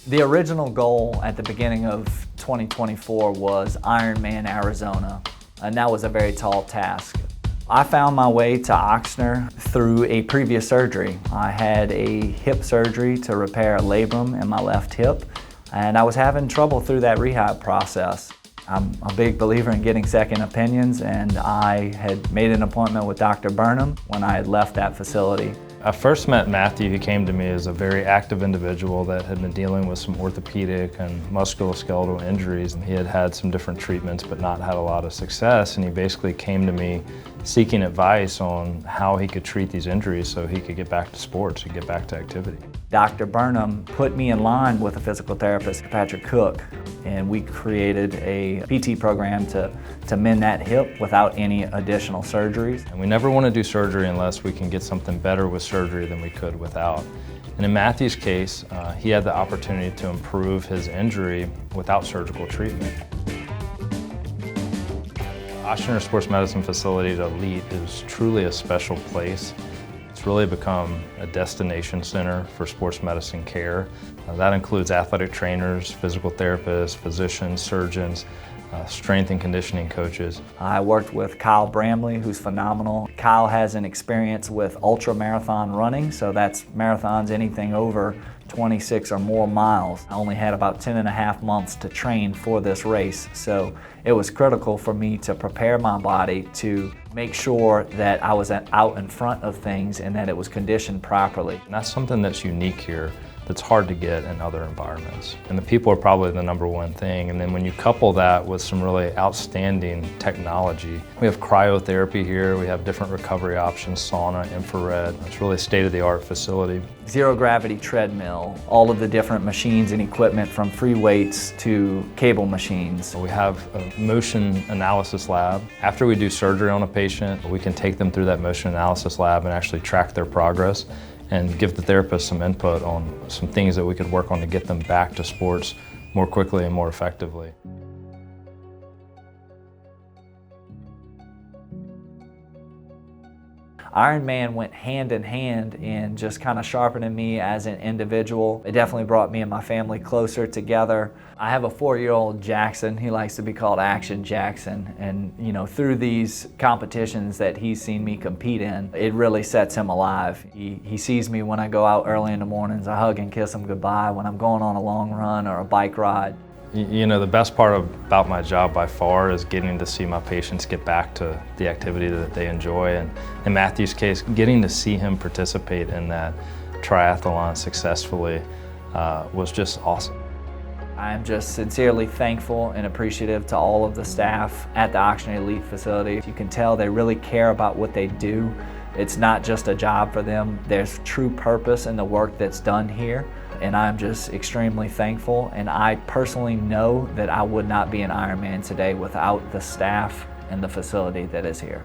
The original goal at the beginning of 2024 was Ironman, Arizona, and that was a very tall task. I found my way to Ochsner through a previous surgery. I had a hip surgery to repair a labrum in my left hip, and I was having trouble through that rehab process. I'm a big believer in getting second opinions, and I had made an appointment with Dr. Burnham when I had left that facility. I first met Matthew. He came to me as a very active individual that had been dealing with some orthopedic and musculoskeletal injuries, and he had had some different treatments but not had a lot of success, and he basically came to me seeking advice on how he could treat these injuries so he could get back to sports and get back to activity. Dr. Burnham put me in line with a physical therapist, Patrick Cook, and we created a PT program to mend that hip without any additional surgeries. And we never want to do surgery unless we can get something better with surgery than we could without. And in Matthew's case, he had the opportunity to improve his injury without surgical treatment. Ochsner Sports Medicine Facility at Elite is truly a special place. It's really become a destination center for sports medicine care. That includes athletic trainers, physical therapists, physicians, surgeons, strength and conditioning coaches. I worked with Kyle Bramley, who's phenomenal. Kyle has an experience with ultra marathon running, so that's marathons anything over 26 or more miles. I only had about 10.5 months to train for this race, so it was critical for me to prepare my body to make sure that I was out in front of things and that it was conditioned properly. And that's something that's unique here, that's hard to get in other environments. And the people are probably the number one thing. And then when you couple that with some really outstanding technology, we have cryotherapy here, we have different recovery options, sauna, infrared. It's really a state-of-the-art facility. Zero gravity treadmill, all of the different machines and equipment from free weights to cable machines. We have a motion analysis lab. After we do surgery on a patient, we can take them through that motion analysis lab and actually track their progress and give the therapist some input on some things that we could work on to get them back to sports more quickly and more effectively. Ironman went hand in hand in just kind of sharpening me as an individual. It definitely brought me and my family closer together. I have a 4-year-old Jackson. He likes to be called Action Jackson. And you know, through these competitions that he's seen me compete in, it really sets him alive. He sees me when I go out early in the mornings. I hug and kiss him goodbye when I'm going on a long run or a bike ride. You know, the best part about my job by far is getting to see my patients get back to the activity that they enjoy. And in Matthew's case, getting to see him participate in that triathlon successfully was just awesome. I'm just sincerely thankful and appreciative to all of the staff at the Ochsner Elite facility. You can tell they really care about what they do. It's not just a job for them. There's true purpose in the work that's done here, and I'm just extremely thankful. And I personally know that I would not be an Ironman today without the staff and the facility that is here.